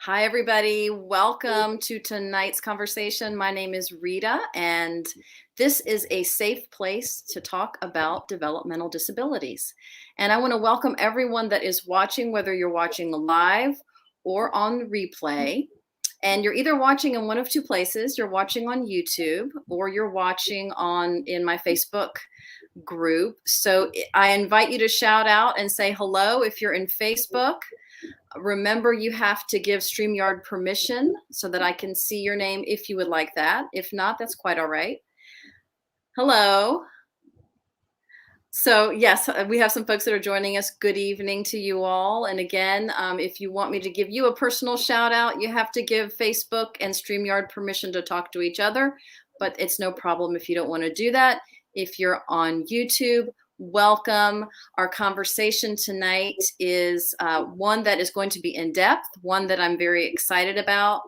Hi, everybody. Welcome to tonight's conversation. My name is Rita, and this is a safe place to talk about developmental disabilities. And I want to welcome everyone that is watching, whether you're watching live or on replay. And you're either watching in one of two places. You're watching on YouTube or you're watching in my Facebook group. So I invite you to shout out and say hello if you're in Facebook. Remember, you have to give StreamYard permission so that I can see your name if you would like that. If not, that's quite all right. Hello. So yes, we have some folks that are joining us. Good evening to you all. And again, if you want me to give you a personal shout out, you have to give Facebook and StreamYard permission to talk to each other, but it's no problem if you don't want to do that. If you're on YouTube, welcome. Our conversation tonight is one that is going to be in depth, one that I'm very excited about.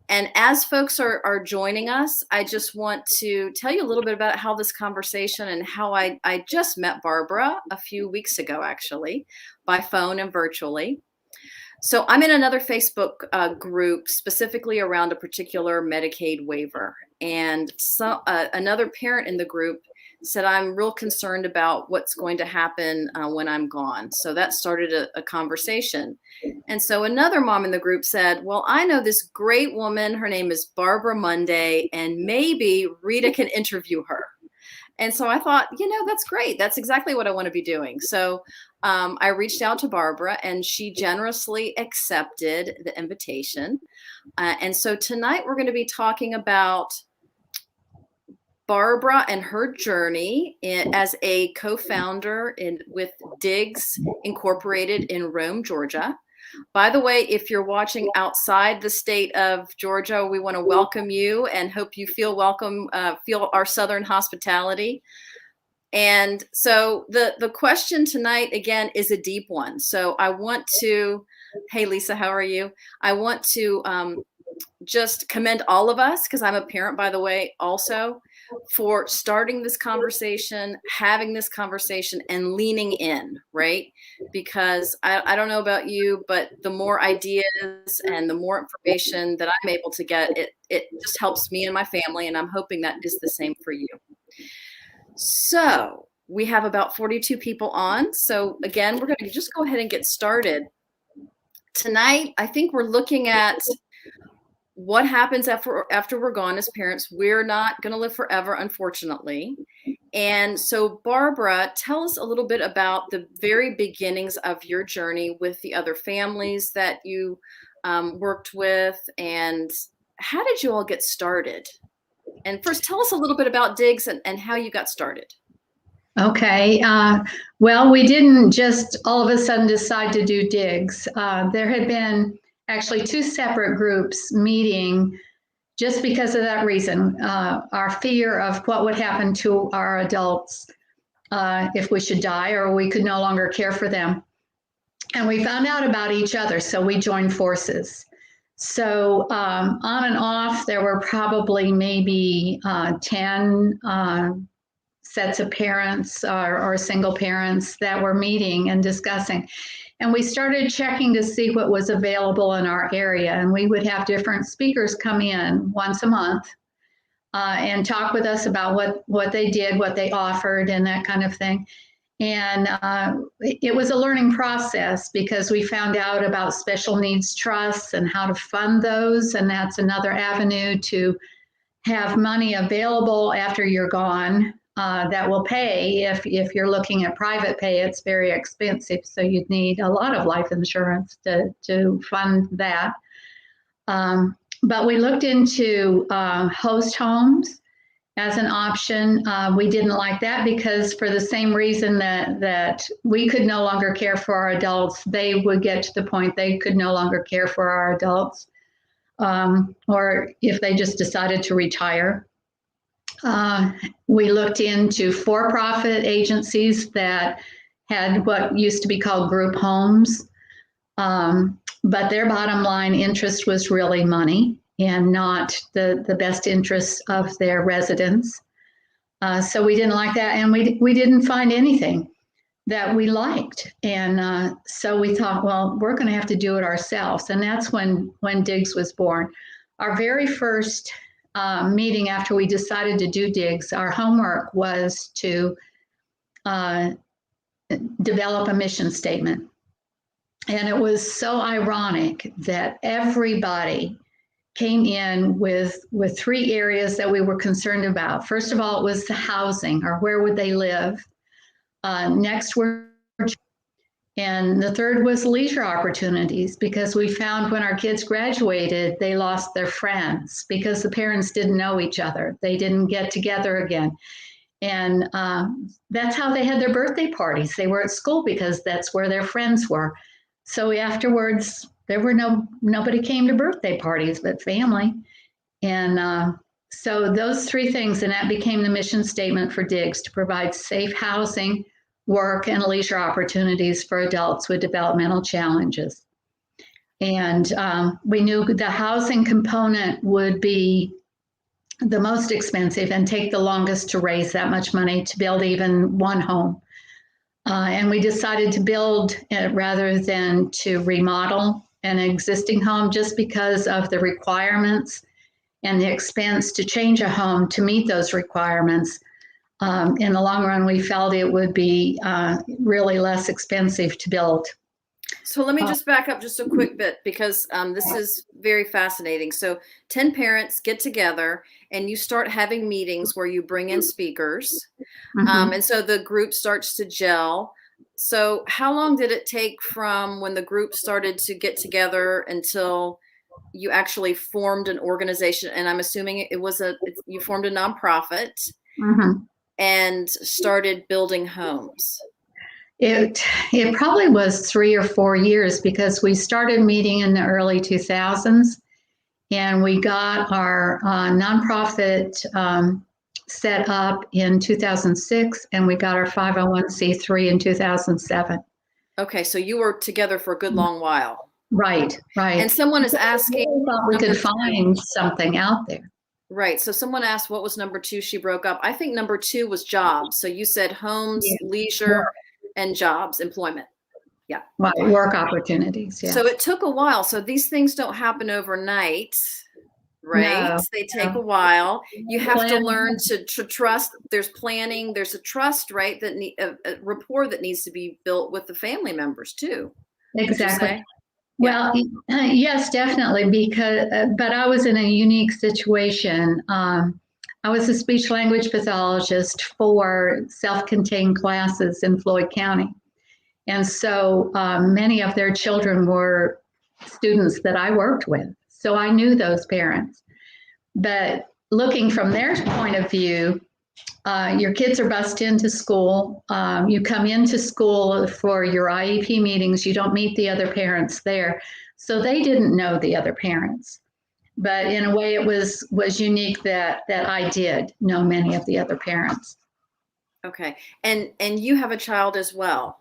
And as folks are joining us, I just want to tell you a little bit about how this conversation and how I just met Barbara a few weeks ago, actually, by phone and virtually. So I'm in another Facebook group specifically around a particular Medicaid waiver. And another parent in the group said, I'm real concerned about what's going to happen when I'm gone. So that started a conversation. And so another mom in the group said, well, I know this great woman. Her name is Barbara Monday, and maybe Rita can interview her. And so I thought, that's great. That's exactly what I want to be doing. So I reached out to Barbara, and she generously accepted the invitation. And so tonight we're going to be talking about Barbara and her journey as a co-founder with DIGS Incorporated in Rome, Georgia. By the way, if you're watching outside the state of Georgia, we want to welcome you and hope you feel welcome, feel our Southern hospitality. And so the question tonight, again, is a deep one. So I want to, hey, Lisa, how are you? I want to just commend all of us, because I'm a parent, by the way, also, for starting this conversation, having this conversation, and leaning in, right? Because I don't know about you, but the more ideas and the more information that I'm able to get, it just helps me and my family, and I'm hoping that is the same for you. So we have about 42 people on. So again, we're going to just go ahead and get started. Tonight, I think we're looking at what happens after we're gone as parents. We're not going to live forever, unfortunately. And so, Barbara, tell us a little bit about the very beginnings of your journey with the other families that you worked with, and how did you all get started? And first, tell us a little bit about DIGS and how you got started. Okay. Well, we didn't just all of a sudden decide to do DIGS. There had been actually two separate groups meeting just because of that reason, our fear of what would happen to our adults if we should die or we could no longer care for them. And we found out about each other, so we joined forces. So on and off, there were probably maybe 10 sets of parents or single parents that were meeting and discussing. And we started checking to see what was available in our area. And we would have different speakers come in once a month and talk with us about what they did, what they offered, and that kind of thing. And it was a learning process because we found out about special needs trusts and how to fund those. And that's another avenue to have money available after you're gone. That will pay. If you're looking at private pay, it's very expensive. So you'd need a lot of life insurance to fund that. But we looked into host homes as an option. We didn't like that because for the same reason that we could no longer care for our adults, they would get to the point they could no longer care for our adults. Or if they just decided to retire. We looked into for-profit agencies that had what used to be called group homes, but their bottom line interest was really money and not the best interests of their residents. So we didn't like that, and we didn't find anything. that we liked. And so we thought, well, we're going to have to do it ourselves. And that's when DIGS was born. Our very first meeting after we decided to do DIGS, our homework was to develop a mission statement. And it was so ironic that everybody came in with three areas that we were concerned about. First of all, it was the housing, or where would they live? Next were, and the third was leisure opportunities, because we found when our kids graduated, they lost their friends because the parents didn't know each other. They didn't get together again. And that's how they had their birthday parties. They were at school because that's where their friends were. So afterwards, there were nobody came to birthday parties but family. And so those three things, and that became the mission statement for DIGS, to provide safe housing, work, and leisure opportunities for adults with developmental challenges. And we knew the housing component would be the most expensive and take the longest to raise that much money to build even one home. And we decided to build rather than to remodel an existing home, just because of the requirements and the expense to change a home to meet those requirements. In the long run, we felt it would be really less expensive to build. So let me just back up just a quick bit, because this is very fascinating. So 10 parents get together and you start having meetings where you bring in speakers. And so the group starts to gel. So how long did it take from when the group started to get together until you actually formed an organization? And I'm assuming you formed a nonprofit and started building homes. It probably was 3 or 4 years, because we started meeting in the early 2000s, and we got our nonprofit set up in 2006, and we got our 501c3 in 2007. Okay, so you were together for a good long while. Right. And someone is asking. We thought we could find something out there. Right. So someone asked, what was number 2? She broke up. I think number 2 was jobs. So you said homes, leisure, and jobs, employment. Yeah. Right. Work opportunities. Yeah. So it took a while. So these things don't happen overnight, right? No, They take a while. You have to learn to trust. There's planning. There's a trust, right? That a rapport that needs to be built with the family members too. Exactly. Well, yes, definitely. But I was in a unique situation. I was a speech language pathologist for self-contained classes in Floyd County. And so many of their children were students that I worked with. So I knew those parents. But looking from their point of view, your kids are bused into school. You come into school for your IEP meetings. You don't meet the other parents there. So they didn't know the other parents. But in a way, it was unique that I did know many of the other parents. Okay. And you have a child as well.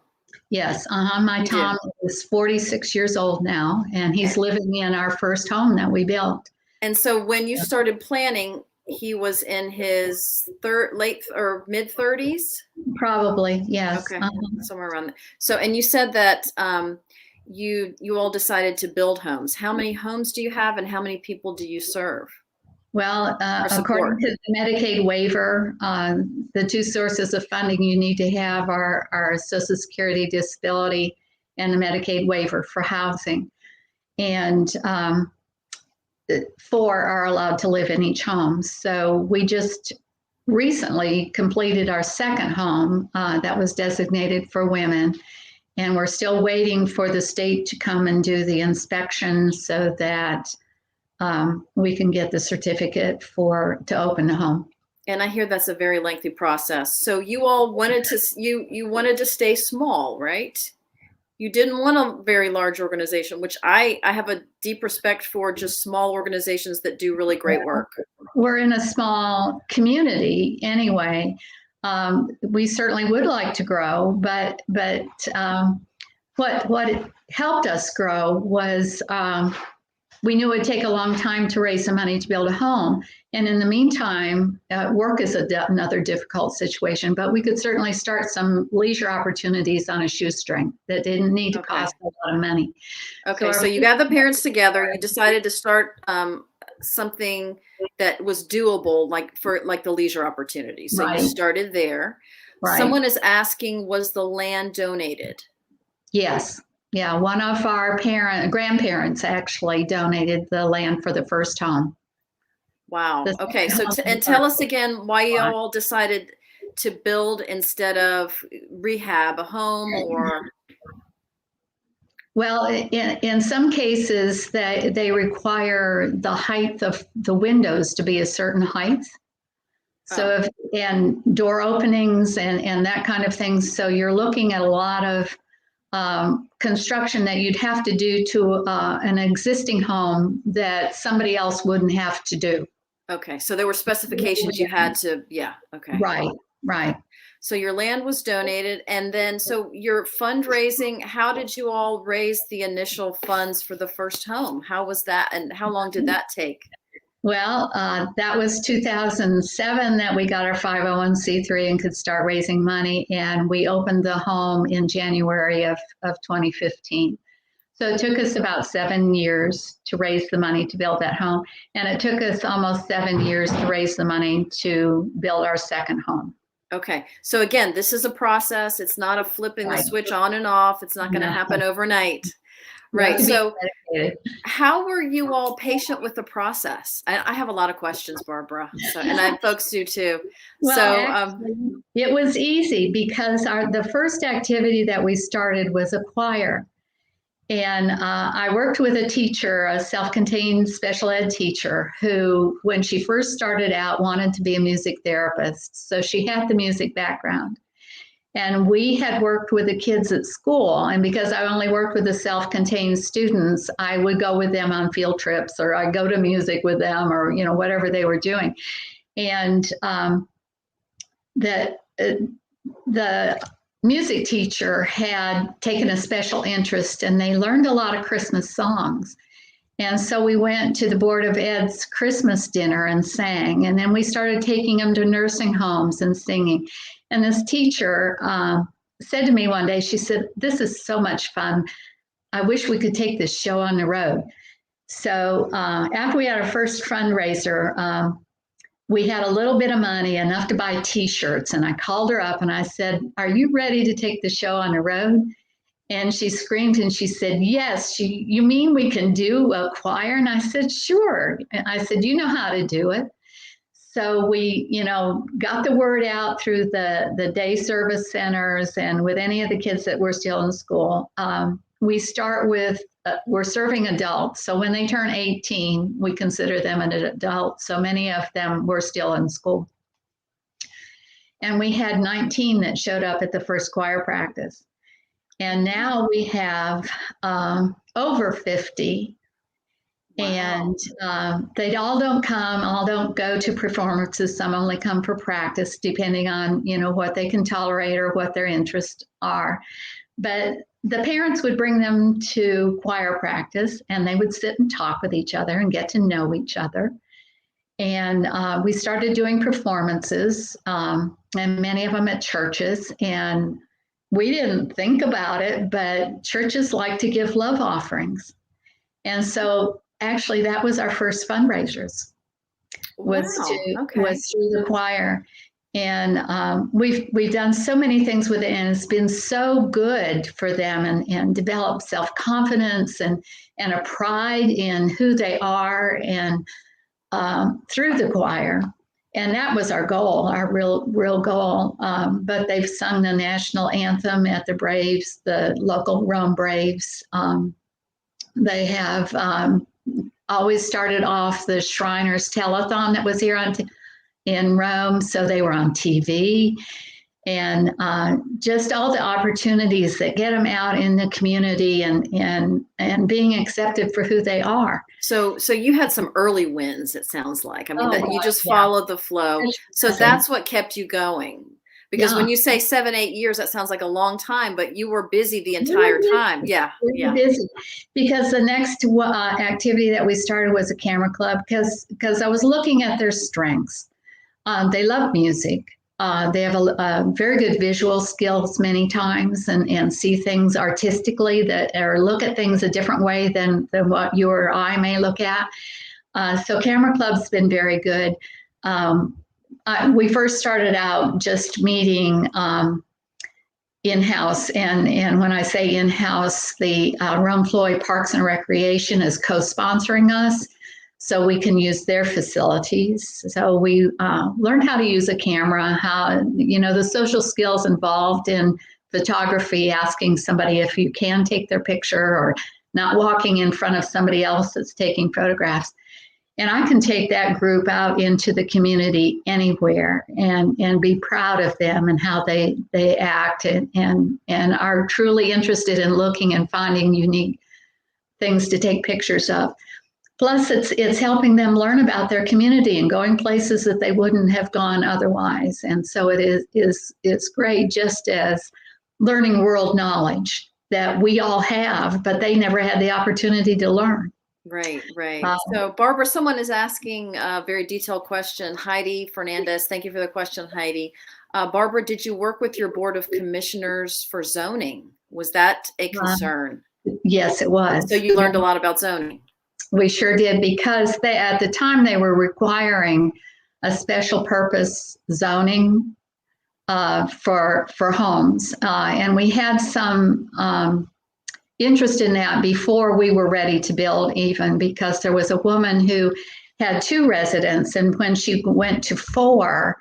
Yes. My Tom is 46 years old now, and he's living in our first home that we built. And so when you started planning, he was in his late or mid 30s? Probably, yes. Okay, somewhere around there. So, and you said that you all decided to build homes. How many homes do you have, and how many people do you serve? Well, according to the Medicaid waiver, the 2 sources of funding you need to have are Social Security, disability, and the Medicaid waiver for housing. And 4 are allowed to live in each home. So we just recently completed our second home that was designated for women. And we're still waiting for the state to come and do the inspection so that we can get the certificate to open the home. And I hear that's a very lengthy process. So you all wanted to you wanted to stay small, right? You didn't want a very large organization, which I have a deep respect for, just small organizations that do really great work. We're in a small community anyway. We certainly would like to grow, but what helped us grow was we knew it would take a long time to raise the money to build a home. And in the meantime, work is another difficult situation, but we could certainly start some leisure opportunities on a shoestring that didn't need to cost a lot of money. Okay, so you got the parents together, you decided to start something that was doable, like for the leisure opportunity. So you started there. Right. Someone is asking, was the land donated? Yes. Yeah, one of our grandparents actually donated the land for the first home. Wow. Okay, so tell us again why you all decided to build instead of rehab a home, or? Well, in some cases, they require the height of the windows to be a certain height. So and door openings and that kind of thing. So you're looking at a lot of construction that you'd have to do to an existing home that somebody else wouldn't have to do. Okay, so there were specifications you had to, okay. Right. So your land was donated, and then so your fundraising, how did you all raise the initial funds for the first home? How was that, and how long did that take? Well, that was 2007 that we got our 501c3 and could start raising money, and we opened the home in January of 2015. So it took us about 7 years to raise the money to build that home, and it took us almost 7 years to raise the money to build our second home. Okay, so again, this is a process. It's not a flipping the switch on and off. It's not going to happen overnight. Right. So how were you all patient with the process? I have a lot of questions, Barbara. So, and folks do too. Well, so actually, it was easy because the first activity that we started was a choir. And I worked with a teacher, a self-contained special ed teacher, who, when she first started out, wanted to be a music therapist. So she had the music background. And we had worked with the kids at school. And because I only worked with the self-contained students, I would go with them on field trips, or I'd go to music with them, or, whatever they were doing. And the music teacher had taken a special interest, and they learned a lot of Christmas songs. And so we went to the Board of Ed's Christmas dinner and sang. And then we started taking them to nursing homes and singing. And this teacher said to me one day, she said, "This is so much fun. I wish we could take this show on the road." So after we had our first fundraiser, we had a little bit of money, enough to buy T-shirts. And I called her up and I said, "Are you ready to take the show on the road?" And she screamed and she said, "Yes." "You mean we can do a choir?" And I said, "Sure." And I said, "You know how to do it." So we, got the word out through the day service centers and with any of the kids that were still in school. We start with, we're serving adults. So when they turn 18, we consider them an adult. So many of them were still in school. And we had 19 that showed up at the first choir practice. And now we have over 50. Wow. And they all don't go to performances. Some only come for practice, depending on, what they can tolerate or what their interests are. But the parents would bring them to choir practice, and they would sit and talk with each other and get to know each other. And we started doing performances, and many of them at churches. And we didn't think about it, but churches like to give love offerings. And so actually, that was our first fundraisers, was through the choir. And we've done so many things with it, and it's been so good for them, and developed self-confidence and a pride in who they are, and through the choir. And that was our goal, our real goal. But they've sung the national anthem at the Braves, the local Rome Braves. They have always started off the Shriners Telethon that was here in Rome. So they were on TV, and just all the opportunities that get them out in the community and being accepted for who they are. So you had some early wins, it sounds like. I mean, that you just followed the flow. So that's what kept you going. Because when Yeah. you say 7, 8 years, that sounds like a long time, but you were busy the entire time. Yeah. Really busy, because the next activity that we started was a camera club, because I was looking at their strengths. They love music. They have a very good visual skills many times, and see things artistically that, or look at things a different way than what you or I may look at. So camera club's been very good. We first started out just meeting in-house, and when I say in-house, the Rome Floyd Parks and Recreation is co-sponsoring us, so we can use their facilities. So we learned how to use a camera, how, the social skills involved in photography, asking somebody if you can take their picture, or not walking in front of somebody else that's taking photographs. And I can take that group out into the community anywhere, and be proud of them and how they act, and are truly interested in looking and finding unique things to take pictures of. Plus, it's helping them learn about their community and going places that they wouldn't have gone otherwise. And so it's great, just as learning world knowledge that we all have, but they never had the opportunity to learn. Right. So Barbara, someone is asking a very detailed question. Heidi Fernandez, thank you for the question, Heidi. Barbara, did you work with your Board of Commissioners for zoning? Was that a concern? Yes, it was. So you learned a lot about zoning. We sure did, because at the time they were requiring a special purpose zoning for homes, and we had some interest in that before we were ready to build, even because there was a woman who had 2 residents, and when she went to 4,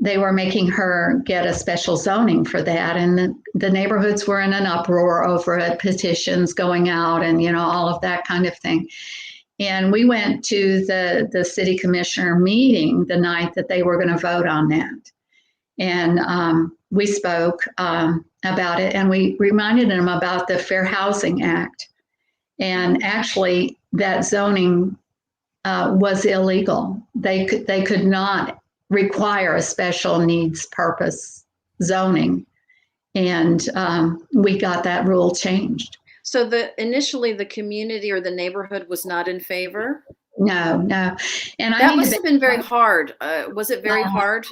they were making her get a special zoning for that, and the neighborhoods were in an uproar over it, petitions going out, and all of that kind of thing. And we went to the city commissioner meeting the night that they were going to vote on that, and we spoke about it, and we reminded them about the Fair Housing Act. And actually, that zoning was illegal. They could not require a special needs purpose zoning, and we got that rule changed. So initially the community or the neighborhood was not in favor? No, and that must have been very hard. Was it very hard?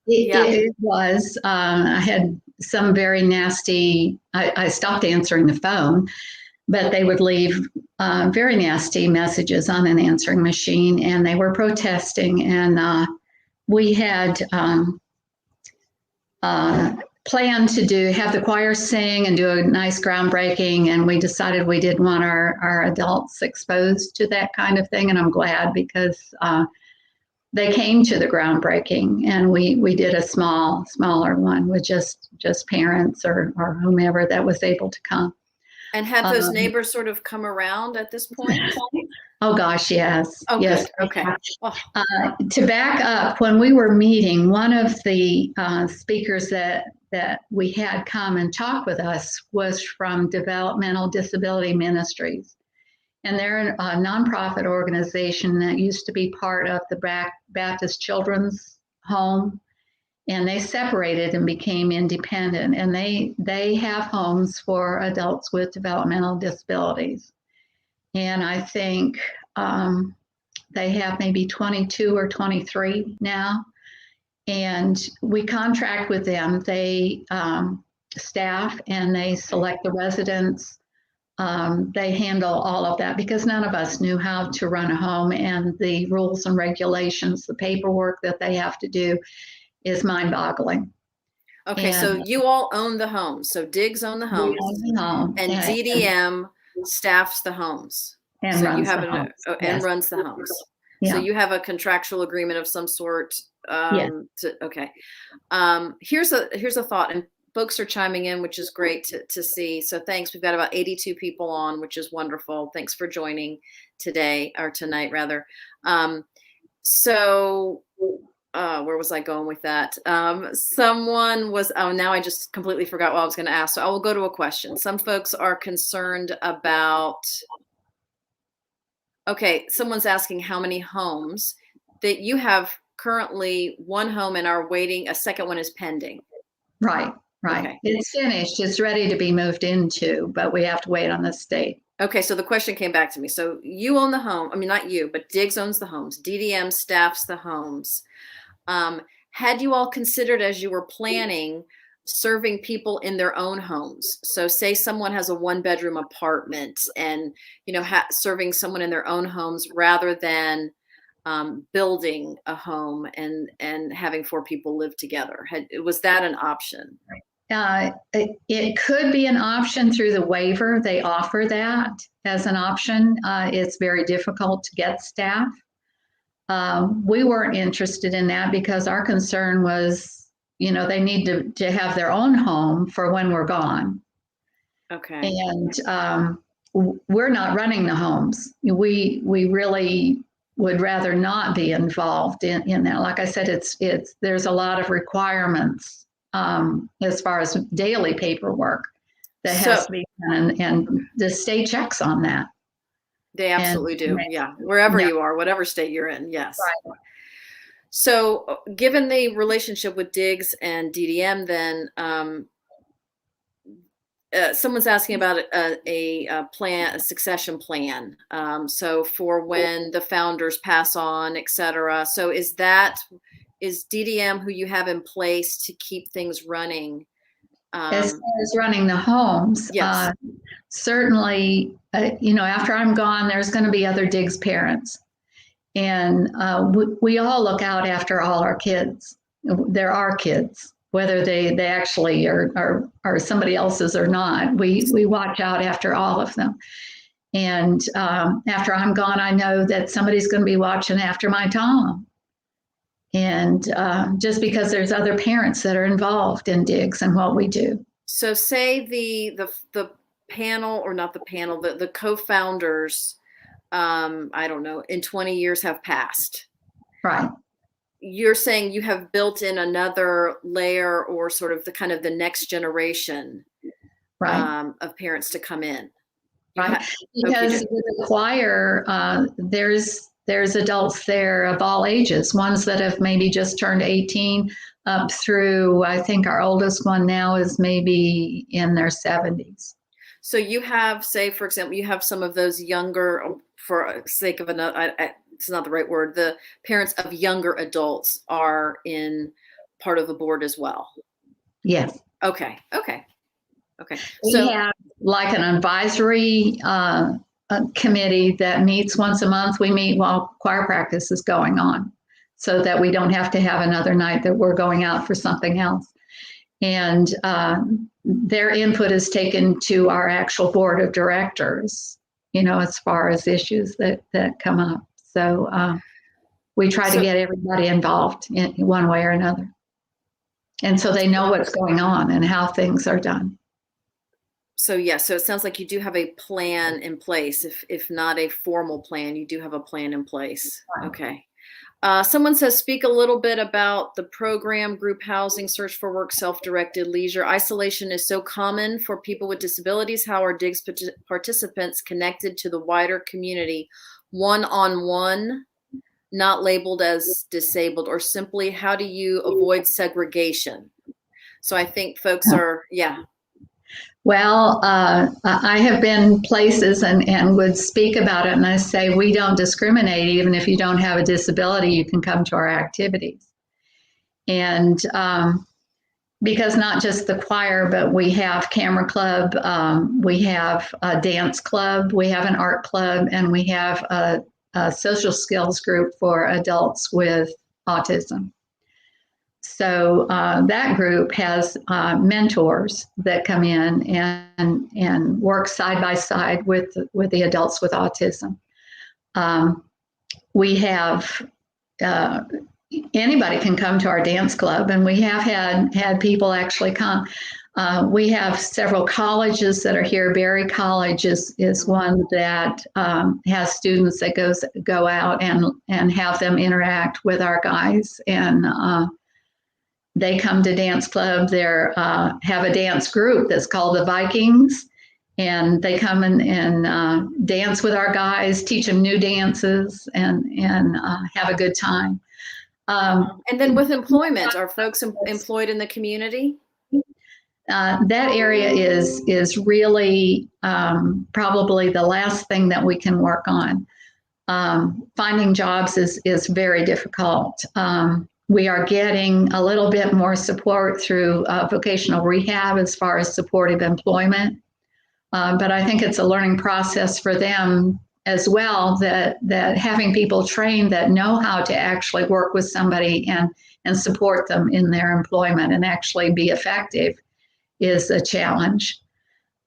It was. I had some very nasty, I stopped answering the phone, but they would leave very nasty messages on an answering machine, and they were protesting. And we had planned to have the choir sing and do a nice groundbreaking, and we decided we didn't want our adults exposed to that kind of thing. And I'm glad, because they came to the groundbreaking, and we did a smaller one with just parents or whomever that was able to come. And have those neighbors sort of come around at this point? Oh gosh, yes. Oh, yes. Good. Okay. To back up, when we were meeting, one of the speakers that we had come and talk with us was from Developmental Disability Ministries. And they're a nonprofit organization that used to be part of the Baptist Children's Home, and they separated and became independent. And they have homes for adults with developmental disabilities. And I think they have maybe 22 or 23 now. And we contract with them. They staff and they select the residents. They handle all of that, because none of us knew how to run a home, and the rules and regulations, the paperwork that they have to do is mind-boggling. Okay, so you all own the homes. So DIGS own the homes, and DDM staffs the homes. And so runs you have the homes. And runs the homes. Yeah. So you have a contractual agreement of some sort. Okay. Here's a thought, and folks are chiming in, which is great to see. So thanks. We've got about 82 people on, which is wonderful. Thanks for joining today, or tonight rather. Where was I going with that? Someone was, now I just completely forgot what I was going to ask. So I will go to a question. Some folks are concerned about, okay, someone's asking how many homes that you have currently one home and are waiting. A second one is pending. Right. Okay. It's finished. It's ready to be moved into, but we have to wait on the state. Okay, so the question came back to me. So you own the home. I mean, not you, but Diggs owns the homes. DDM staffs the homes. Had you all considered, as you were planning, serving people in their own homes? So say someone has a 1-bedroom apartment and, serving someone in their own homes rather than building a home and having 4 people live together. Was that an option? It could be an option through the waiver. They offer that as an option. It's very difficult to get staff. We weren't interested in that because our concern was, they need to have their own home for when we're gone. Okay. And we're not running the homes. We really would rather not be involved in that. Like I said, there's a lot of requirements as far as daily paperwork that has to be done, and the state checks on that. They absolutely do. Yeah. Wherever you are, whatever state you're in. Yes. Right. So given the relationship with Diggs and DDM, then someone's asking about a succession plan. So for when the founders pass on, et cetera. So is DDM who you have in place to keep things running? As far as running the homes, yes. Certainly, after I'm gone, there's going to be other Diggs parents. And we all look out after all our kids. They're our kids, whether they actually are somebody else's or not. We watch out after all of them. And after I'm gone, I know that somebody's going to be watching after my Tom. And just because there's other parents that are involved in Diggs and what we do. So say the panel, or not the panel, the co-founders, I don't know, in 20 years have passed. Right. You're saying you have built in another layer, or sort of the next generation, right, of parents to come in. Right. Because with the choir, there's adults there of all ages, ones that have maybe just turned 18 up through, I think our oldest one now is maybe in their 70s. So you have, say, for example, you have some of those younger, for sake of another, it's not the right word, the parents of younger adults are in part of the board as well. Yes. Okay. We have like an advisory committee that meets once a month. We meet while choir practice is going on, so that we don't have to have another night that we're going out for something else. And their input is taken to our actual board of directors, as far as issues that come up. So we try to get everybody involved in one way or another. And so they know what's going on and how things are done. So it sounds like you do have a plan in place. If not a formal plan, you do have a plan in place. Wow. Okay. Someone says, speak a little bit about the program, group housing, search for work, self-directed leisure. Isolation is so common for people with disabilities. How are Diggs participants connected to the wider community, one-on-one, not labeled as disabled, or simply how do you avoid segregation? So I think folks are, Well, I have been places and would speak about it, and I say we don't discriminate. Even if you don't have a disability, you can come to our activities. And because not just the choir, but we have camera club, we have a dance club, we have an art club, and we have a social skills group for adults with autism. So that group has mentors that come in and work side by side with the adults with autism. We have anybody can come to our dance club, and we have had people actually come. We have several colleges that are here. Berry College is one that has students that go out and have them interact with our guys, and they come to dance club. They have a dance group that's called the Vikings, and they come and dance with our guys, teach them new dances, and have a good time. And then with employment, are folks employed in the community? That area is really probably the last thing that we can work on. Finding jobs is very difficult. We are getting a little bit more support through vocational rehab as far as supportive employment. But I think it's a learning process for them as well, that having people trained that know how to actually work with somebody and support them in their employment and actually be effective is a challenge.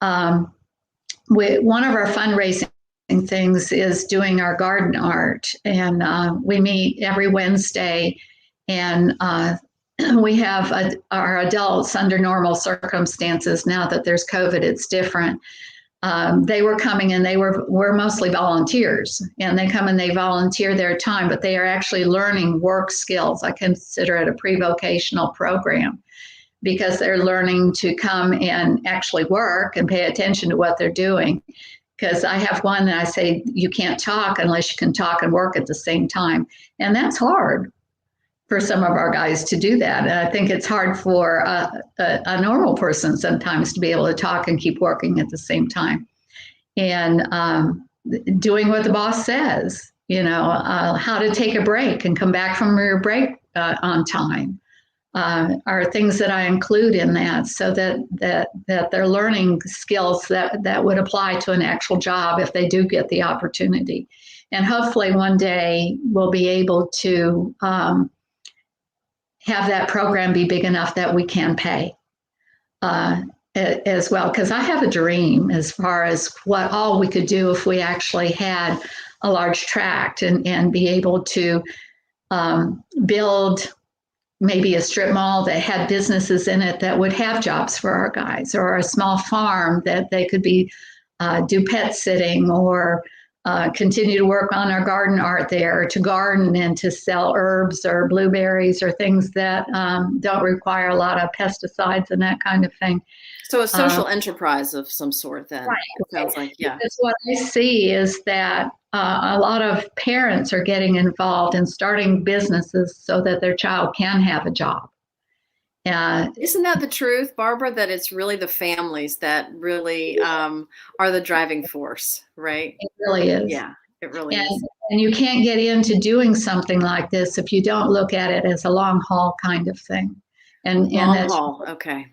One of our fundraising things is doing our garden art, and we meet every Wednesday, and we have our adults under normal circumstances. Now that there's COVID, it's different. They were coming and we're mostly volunteers, and they come and they volunteer their time, but they are actually learning work skills. I consider it a pre-vocational program, because they're learning to come and actually work and pay attention to what they're doing. Because I have one that I say, you can't talk unless you can talk and work at the same time. And that's hard for some of our guys to do that. And I think it's hard for a normal person sometimes to be able to talk and keep working at the same time. And doing what the boss says, how to take a break and come back from your break on time. Are things that I include in that, so that they're learning skills that would apply to an actual job if they do get the opportunity. And hopefully one day we'll be able to have that program be big enough that we can pay as well. Because I have a dream as far as what all we could do if we actually had a large tract and be able to build maybe a strip mall that had businesses in it that would have jobs for our guys, or a small farm that they could be do pet sitting, or continue to work on our garden art there, to garden and to sell herbs or blueberries or things that don't require a lot of pesticides and that kind of thing. So a social enterprise of some sort then. Right. It sounds like, yeah. Because what I see is that a lot of parents are getting involved in starting businesses so that their child can have a job. Isn't that the truth, Barbara, that it's really the families that really are the driving force, right? It really is. Yeah, it really is. And you can't get into doing something like this if you don't look at it as a long haul kind of thing. And long haul, okay.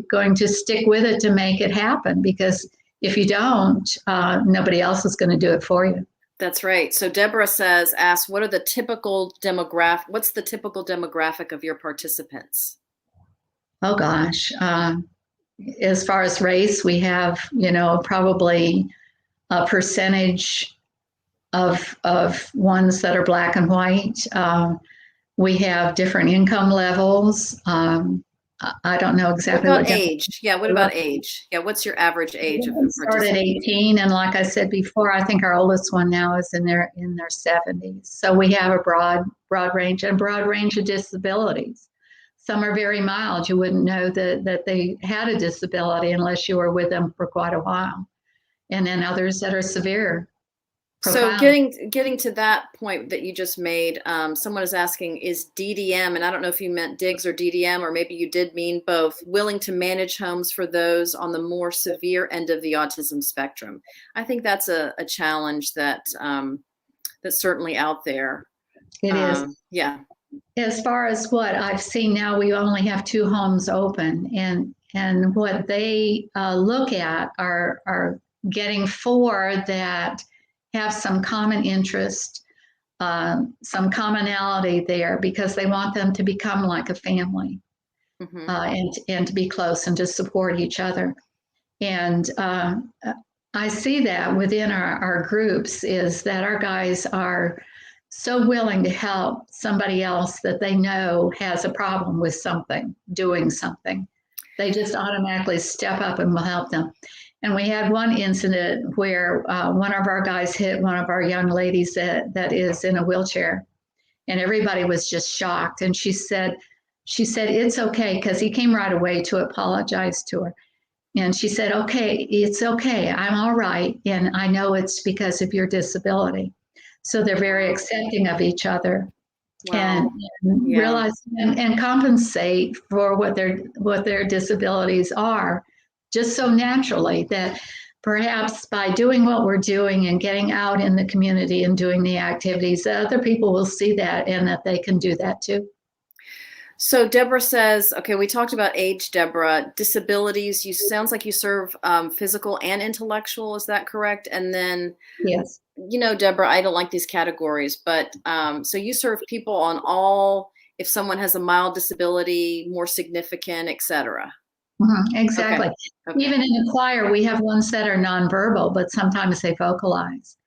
Going to stick with it to make it happen, because if you don't, nobody else is going to do it for you. That's right. So Deborah asks, what's the typical demographic of your participants? Oh gosh. As far as race, we have, probably a percentage of ones that are Black and white. We have different income levels. I don't know exactly what about age. Yeah, what about age? Yeah, what's your average age of started at 18, and like I said before, I think our oldest one now is in their 70s. So we have a broad range of disabilities. Some are very mild. You wouldn't know that they had a disability unless you were with them for quite a while. And then others that are severe. Profound. So getting to that point that you just made, someone is asking, is DDM, and I don't know if you meant DIGS or DDM, or maybe you did mean both, willing to manage homes for those on the more severe end of the autism spectrum? I think that's a challenge that's certainly out there. It is. Yeah. As far as what I've seen now, we only have 2 homes open, and what they look at are getting 4 that have some common interest, some commonality there, because they want them to become like a family, and to be close and to support each other. And I see that within our groups, is that our guys are so willing to help somebody else that they know has a problem with something, doing something. They just automatically step up and will help them. And we had one incident where one of our guys hit one of our young ladies that is in a wheelchair, and everybody was just shocked. And she said, it's okay, because he came right away to apologize to her. And she said, okay, it's okay. I'm all right. And I know it's because of your disability. So they're very accepting of each other. Wow. and Yeah. realize and compensate for what their disabilities are, just so naturally that perhaps by doing what we're doing and getting out in the community and doing the activities, that other people will see that and that they can do that too. So Deborah says, okay, we talked about age, Deborah. Disabilities, you sounds like you serve physical and intellectual. Is that correct? And then, Yes. Deborah, I don't like these categories, but so you serve people on all, if someone has a mild disability, more significant, et cetera. Exactly. Okay. Even in the choir, we have ones that are nonverbal, but sometimes they vocalize.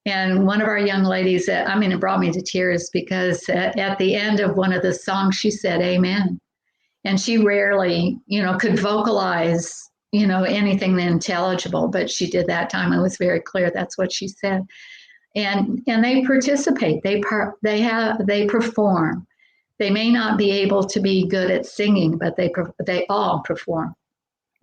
And one of our young ladies, it brought me to tears because at the end of one of the songs, she said, "Amen." And she rarely, could vocalize, anything intelligible, but she did that time. It was very clear that's what she said. And they participate. They perform. They may not be able to be good at singing, but they all perform.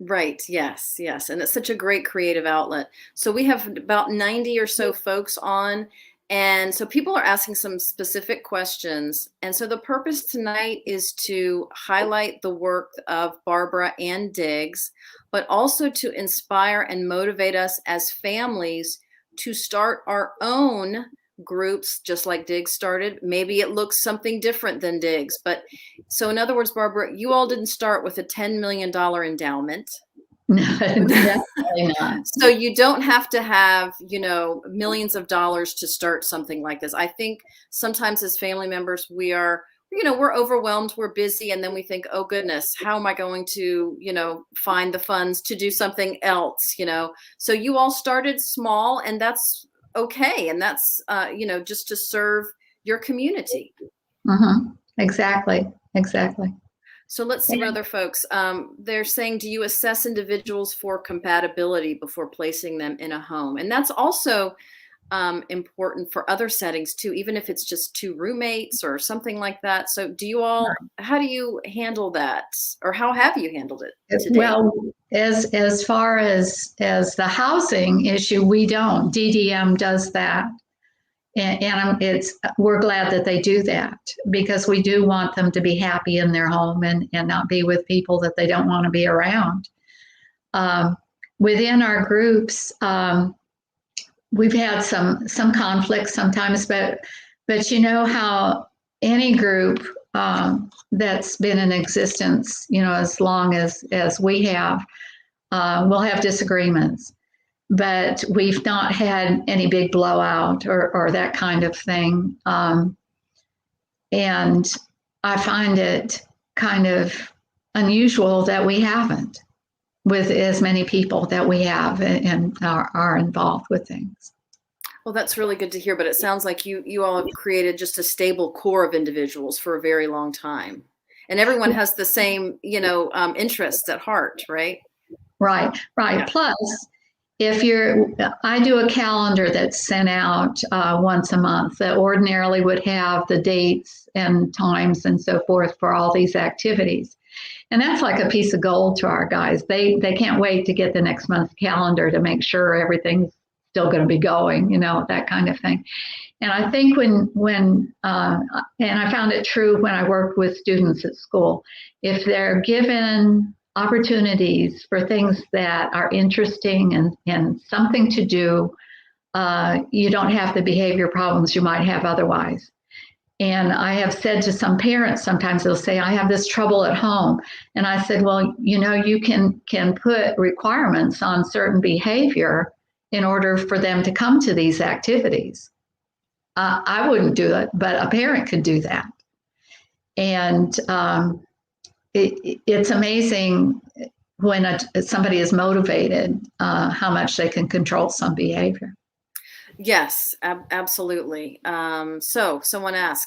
Right. Yes. Yes. And it's such a great creative outlet. So we have about 90 or so folks on. And so people are asking some specific questions. And so the purpose tonight is to highlight the work of Barbara and Diggs, but also to inspire and motivate us as families to start our own groups, just like Diggs started. Maybe it looks something different than Diggs. But so in other words, Barbara, you all didn't start with a $10 million endowment. No, definitely not. So you don't have to have, millions of dollars to start something like this. I think sometimes as family members, we're overwhelmed, we're busy, and then we think, oh goodness, how am I going to, find the funds to do something else, So you all started small, and that's okay. And that's, just to serve your community. Exactly. So let's see what other folks, they're saying, do you assess individuals for compatibility before placing them in a home? And that's also important for other settings too, even if it's just two roommates or something like that. So how do you handle that? Or how have you handled it today? Well, as far as the housing issue, we don't. DDM does that. And we're glad that they do that because we do want them to be happy in their home and not be with people that they don't want to be around. Within our groups, we've had some conflicts sometimes, but you know how any group that's been in existence, as long as we have, will have disagreements. But we've not had any big blowout or that kind of thing. And I find it kind of unusual that we haven't with as many people that we have and are involved with things. Well, that's really good to hear, but it sounds like you all have created just a stable core of individuals for a very long time. And everyone has the same, interests at heart, right? Right. Yeah. Plus, I do a calendar that's sent out once a month that ordinarily would have the dates and times and so forth for all these activities. And that's like a piece of gold to our guys. They can't wait to get the next month's calendar to make sure everything's still going to be going, that kind of thing. And I think when and I found it true when I worked with students at school, if they're given opportunities for things that are interesting and something to do, you don't have the behavior problems you might have otherwise. And I have said to some parents, sometimes they'll say, I have this trouble at home. And I said, well, you can put requirements on certain behavior in order for them to come to these activities. I wouldn't do it, but a parent could do that. And it's amazing when somebody is motivated, how much they can control some behavior. Yes, absolutely. So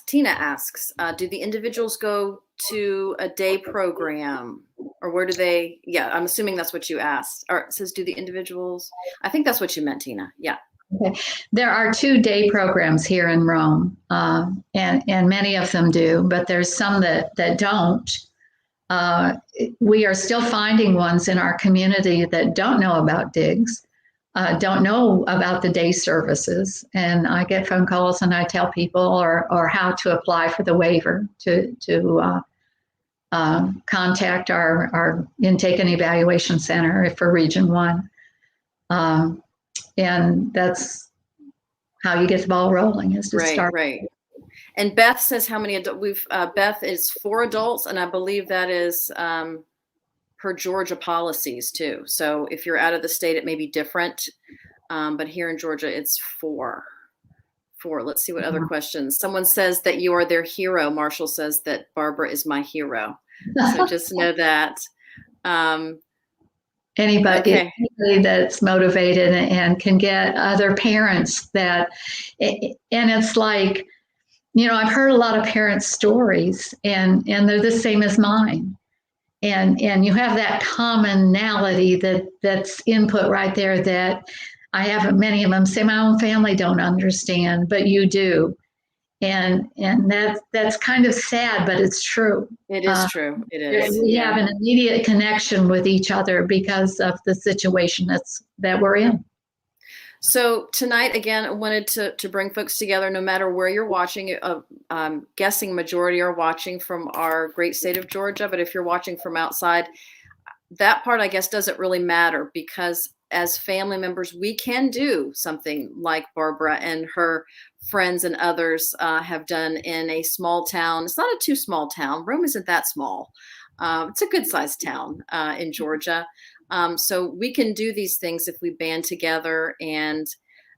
Tina asks, do the individuals go to a day program or where do they, I'm assuming that's what you asked. Or it says, do the individuals, I think that's what you meant, Tina. Yeah. Okay. There are 2 day programs here in Rome, and many of them do, but there's some that don't. We are still finding ones in our community that don't know about DIGS. don't know about the day services. And I get phone calls and I tell people or how to apply for the waiver to contact our intake and evaluation center for Region 1. And that's how you get the ball rolling, is to start. Right. And Beth says how many adults Beth is 4 adults, and I believe that is per Georgia policies too. So if you're out of the state, it may be different. But here in Georgia, it's 4. Let's see what other questions. Someone says that you are their hero. Marshall says that Barbara is my hero. So just know that. Anybody that's motivated and can get other parents and it's like, I've heard a lot of parents' stories and they're the same as mine. And you have that commonality that's input right there that I have many of them say my own family don't understand, but you do. And that's kind of sad, but it's true. It is true. It is. We have an immediate connection with each other because of the situation that we're in. So tonight, again, I wanted to bring folks together, no matter where you're watching. I'm guessing majority are watching from our great state of Georgia, but if you're watching from outside, that part, I guess, doesn't really matter, because as family members, we can do something like Barbara and her friends and others have done in a small town. It's not a too small town. Rome isn't that small. It's a good sized town in Georgia. So we can do these things if we band together, and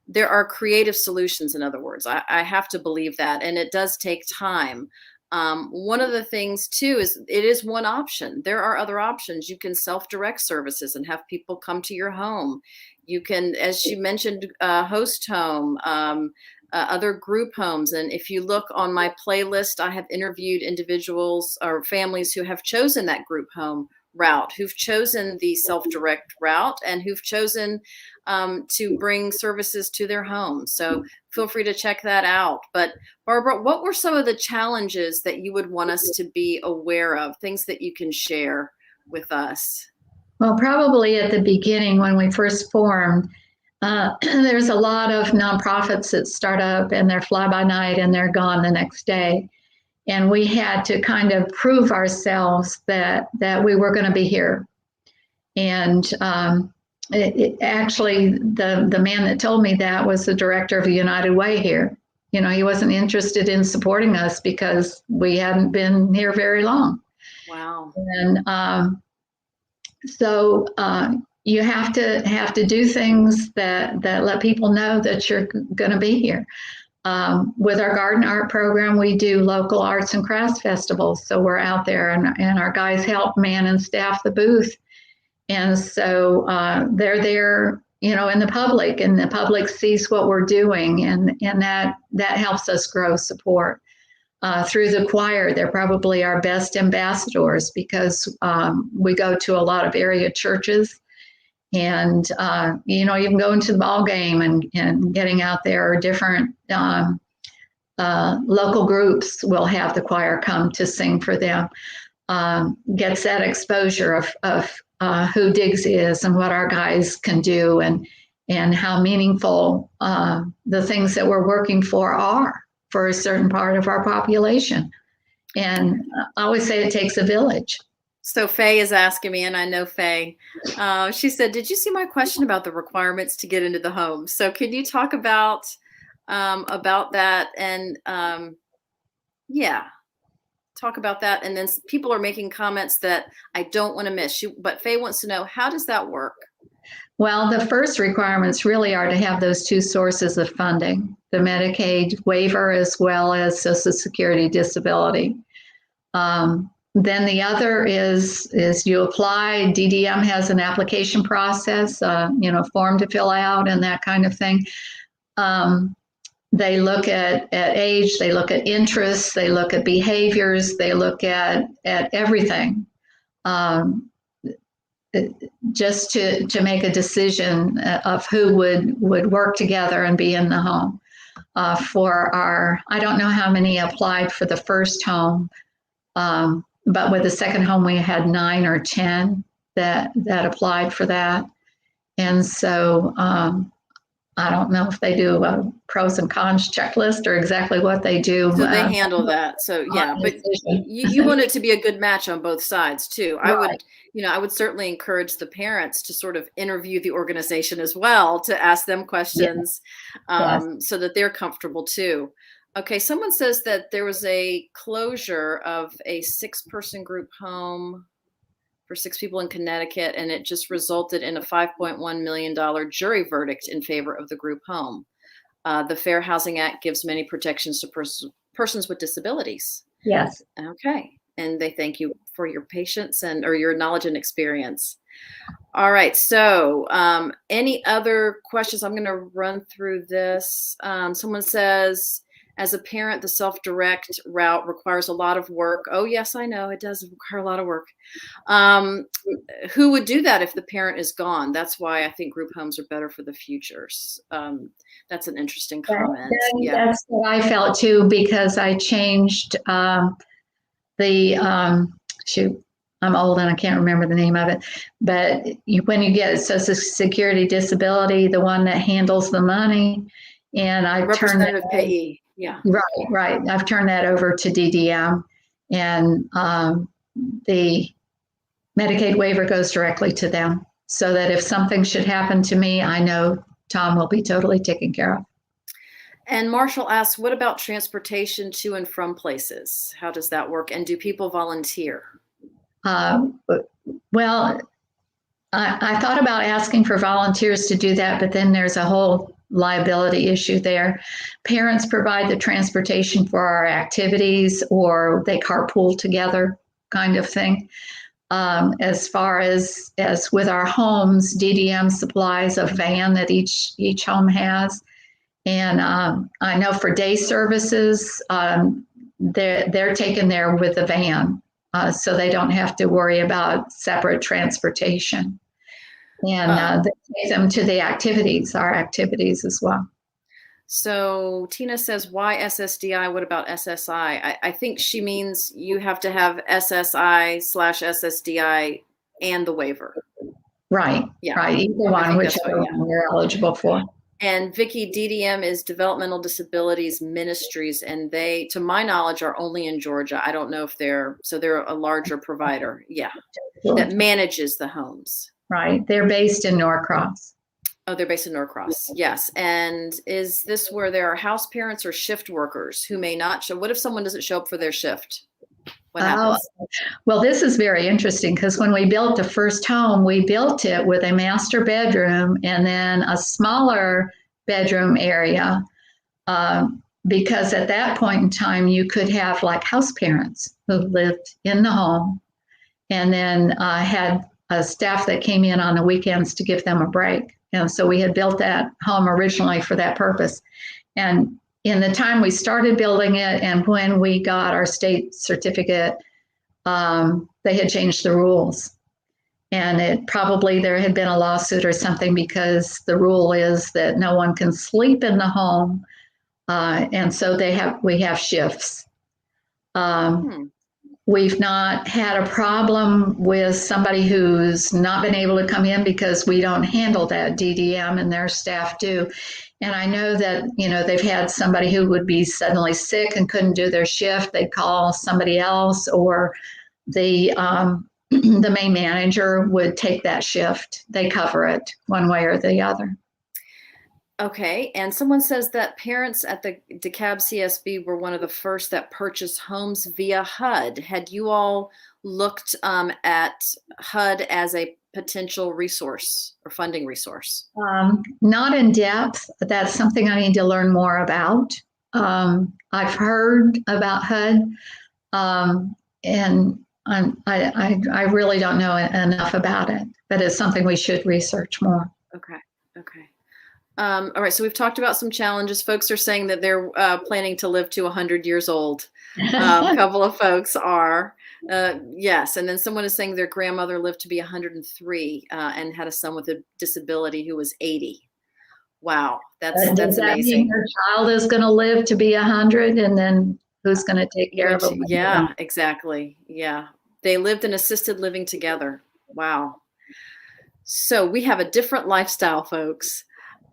there are creative solutions. In other words, I have to believe that, and it does take time. One of the things too is it is one option. There are other options. You can self-direct services and have people come to your home. You can, as you mentioned, host home, other group homes. And if you look on my playlist, I have interviewed individuals or families who have chosen that group home route, who've chosen the self-direct route, and who've chosen to bring services to their home. So feel free to check that out. But Barbara, what were some of the challenges that you would want us to be aware of, things that you can share with us? Well, probably at the beginning when we first formed, there's a lot of nonprofits that start up and they're fly by night and they're gone the next day. And we had to kind of prove ourselves that we were going to be here. And actually, the man that told me that was the director of United Way here. He wasn't interested in supporting us because we hadn't been here very long. Wow. And so you have to do things that let people know that you're going to be here. With our garden art program, we do local arts and crafts festivals. So we're out there and our guys help man and staff the booth. And so they're there, in the public, and the public sees what we're doing, and that helps us grow support. Through the choir, they're probably our best ambassadors because we go to a lot of area churches. And, even going to the ball game and getting out there, or different local groups will have the choir come to sing for them. Gets that exposure of who Diggs is and what our guys can do, and how meaningful the things that we're working for are for a certain part of our population. And I always say it takes a village. So Faye is asking me, and I know Faye, she said, did you see my question about the requirements to get into the home? So can you talk about that? And talk about that. And then people are making comments that I don't want to miss. But Faye wants to know, how does that work? Well, the first requirements really are to have those 2 sources of funding, the Medicaid waiver as well as Social Security disability. Then the other is you apply. DDM has an application process, form to fill out and that kind of thing. They look at age, they look at interests, they look at behaviors, they look at everything, just to make a decision of who would work together and be in the home. I don't know how many applied for the first home. But with the second home, we had 9 or 10 that applied for that. And so I don't know if they do a pros and cons checklist or exactly what they do. So they handle that. So yeah, but you want it to be a good match on both sides too. I would, I would certainly encourage the parents to sort of interview the organization as well, to ask them questions, so that they're comfortable too. Okay, someone says that there was a closure of a 6-person group home for 6 people in Connecticut, and it just resulted in a $5.1 million jury verdict in favor of the group home. The Fair Housing Act gives many protections to persons with disabilities. Yes. Okay, and they thank you for your patience or your knowledge and experience. All right, so any other questions? I'm going to run through this. Someone says, as a parent, the self-direct route requires a lot of work. Oh, yes, I know. It does require a lot of work. Who would do that if the parent is gone? That's why I think group homes are better for the futures. That's an interesting comment. That's what I felt too, because I changed shoot, I'm old and I can't remember the name of it, but when you get Social Security disability, the one that handles the money, and I turned representative payee. Yeah. Right. I've turned that over to DDM, and the Medicaid waiver goes directly to them, so that if something should happen to me, I know Tom will be totally taken care of. And Marshall asks, what about transportation to and from places? How does that work? And do people volunteer? Well, I thought about asking for volunteers to do that, but then there's a whole liability issue there. Parents provide the transportation for our activities, or they carpool together, kind of thing. As far as with our homes, DDM supplies a van that each home has. And I know for day services, they're taken there with a van, so they don't have to worry about separate transportation. And they take them to the activities, our activities as well. So Tina says, why SSDI? What about SSI? I think she means you have to have SSI/SSDI and the waiver. Right. Yeah. Right. Either one, whichever one you're eligible for. And Vicki, DDM is Developmental Disabilities Ministries, and they, to my knowledge, are only in Georgia. I don't know if they're a larger provider. Yeah. Georgia. That manages the homes. Right. They're based in Norcross. Oh, they're based in Norcross. Yes. And is this where there are house parents or shift workers who may not show? What if someone doesn't show up for their shift? What happens? Well, this is very interesting, because when we built the first home, we built it with a master bedroom and then a smaller bedroom area, because at that point in time, you could have like house parents who lived in the home, and then had a staff that came in on the weekends to give them a break. And so we had built that home originally for that purpose. And in the time we started building it and when we got our state certificate, they had changed the rules. And there had been a lawsuit or something, because the rule is that no one can sleep in the home. And so we have shifts. We've not had a problem with somebody who's not been able to come in, because we don't handle that. DDM and their staff do. And I know that, they've had somebody who would be suddenly sick and couldn't do their shift. They'd call somebody else, or the main manager would take that shift. They cover it one way or the other. Okay. And someone says that parents at the DeKalb CSB were one of the first that purchased homes via HUD. Had you all looked at HUD as a potential resource or funding resource? Not in depth. That's something I need to learn more about. I've heard about HUD, and I really don't know enough about it, but it's something we should research more. Okay. All right, so we've talked about some challenges. Folks are saying that they're planning to live to 100 years old. A couple of folks are. Yes, and then someone is saying their grandmother lived to be 103 and had a son with a disability who was 80. Wow, that's amazing. Her child is going to live to be 100, and then who's going to take care of them? Yeah, exactly. Yeah, they lived in assisted living together. Wow. So we have a different lifestyle, folks,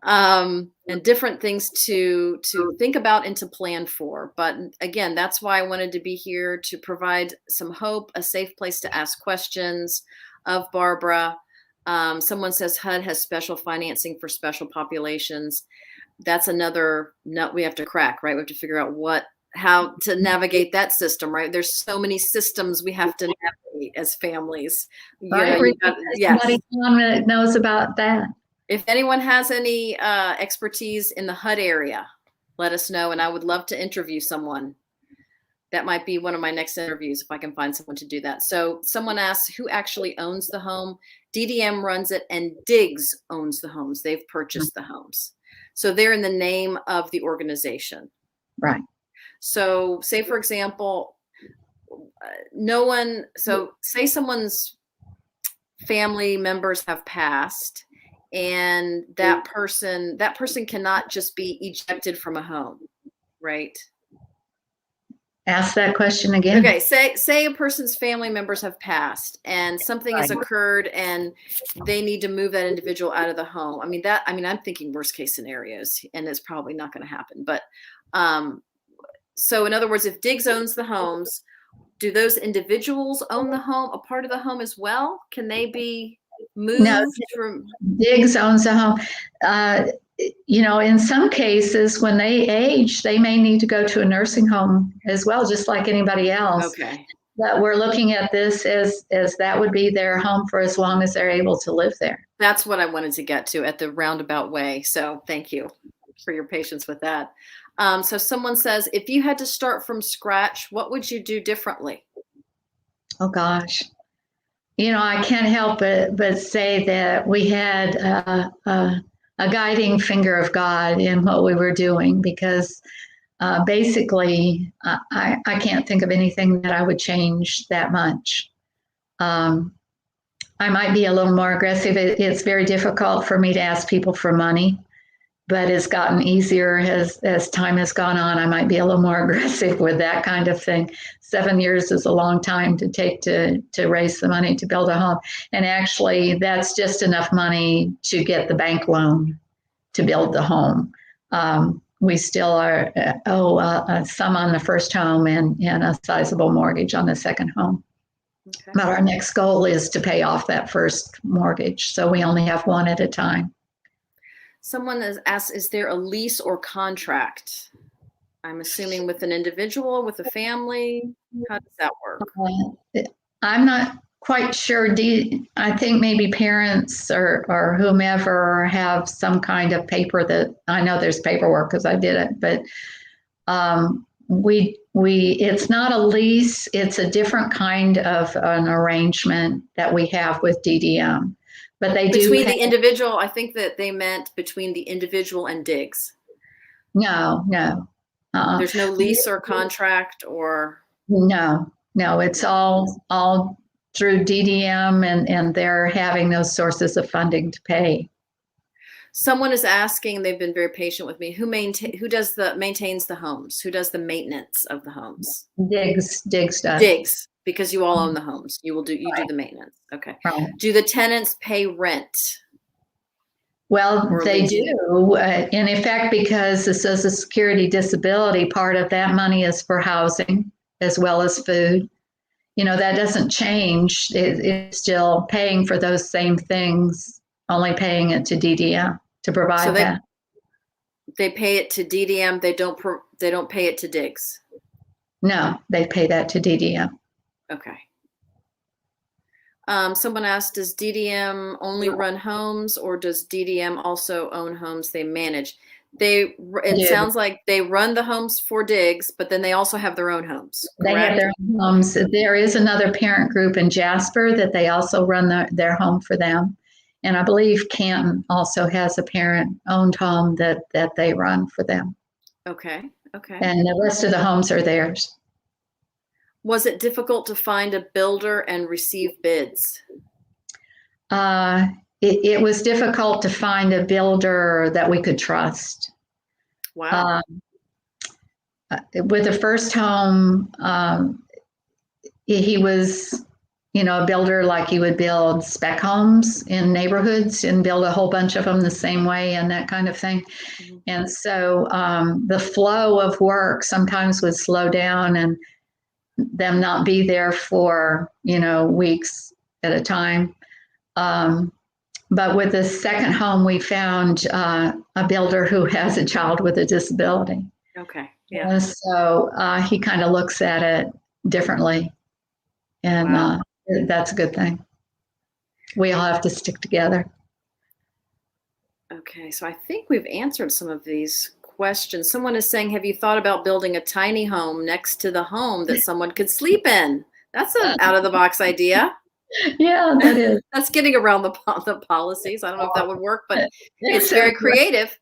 and different things to think about and to plan for. But again, that's why I wanted to be here to provide some hope, a safe place to ask questions of Barbara. Someone says HUD has special financing for special populations. That's another nut we have to crack, right? We have to figure out how to navigate that system, right? There's so many systems we have to navigate as families. Right? Yes. Somebody that knows about that. If anyone has any expertise in the HUD area, let us know, and I would love to interview someone. That might be one of my next interviews if I can find someone to do that. So someone asks who actually owns the home. DDM runs it, and DIGS owns the homes. They've purchased the homes. So they're in the name of the organization. Right. So say, for example, say someone's family members have passed, and that person cannot just be ejected from a home, right? Ask that question again. Okay, say a person's family members have passed and something has occurred and they need to move that individual out of the home. I'm thinking worst case scenarios, and it's probably not going to happen. But so in other words, if DIGS owns the homes, do those individuals own the home, a part of the home as well? Can they be moved? No, DIGS owns the home. In some cases, when they age, they may need to go to a nursing home as well, just like anybody else. Okay. But we're looking at this as that would be their home for as long as they're able to live there. That's what I wanted to get to at the roundabout way. So thank you for your patience with that. So someone says, if you had to start from scratch, what would you do differently? Oh, gosh. I can't help but say that we had a guiding finger of God in what we were doing, because basically I can't think of anything that I would change that much. I might be a little more aggressive. It's very difficult for me to ask people for money, but it's gotten easier as time has gone on. I might be a little more aggressive with that kind of thing. 7 years is a long time to take to raise the money to build a home. And actually, that's just enough money to get the bank loan to build the home. We still owe some on the first home and a sizable mortgage on the second home. Okay. But our next goal is to pay off that first mortgage. So we only have one at a time. Someone has asked, is there a lease or contract? I'm assuming with an individual, with a family. How does that work? I'm not quite sure. I think maybe parents or whomever have some kind of paper that, I know there's paperwork because I did it, but it's not a lease. It's a different kind of an arrangement that we have with DDM. But they do between the individual. I think that they meant between the individual and DIGS. No. There's no lease or contract or. No. It's all through DDM, and they're having those sources of funding to pay. Someone is asking. They've been very patient with me. Who maintains the homes? Who does the maintenance of the homes? DIGS does. DIGS. Because you all own the homes. You do the maintenance. Okay. Right. Do the tenants pay rent? Well, they do. In effect, because the Social Security disability, part of that money is for housing as well as food. That doesn't change. It's still paying for those same things, only paying it to DDM to provide that. They pay it to DDM. They don't pay it to DIGS. No, they pay that to DDM. Okay. Someone asked, does DDM only run homes, or does DDM also own homes they manage? It sounds like they run the homes for DIGS, but then they also have their own homes. Correct? They have their own homes. There is another parent group in Jasper that they also run their home for them. And I believe Canton also has a parent-owned home that they run for them. Okay. And the rest of the homes are theirs. Was it difficult to find a builder and receive bids? It was difficult to find a builder that we could trust. Wow. With the first home, he was, a builder like you would build spec homes in neighborhoods and build a whole bunch of them the same way and that kind of thing. Mm-hmm. And so the flow of work sometimes would slow down and them not be there for, weeks at a time. But with the second home, we found a builder who has a child with a disability. Okay. Yeah. And so he kind of looks at it differently. And wow. That's a good thing. We all have to stick together. Okay. So I think we've answered some of these questions. Someone is saying, have you thought about building a tiny home next to the home that someone could sleep in? That's an out of the box idea. Yeah, that is. That's getting around the policies. I don't know if that would work, but it's very creative.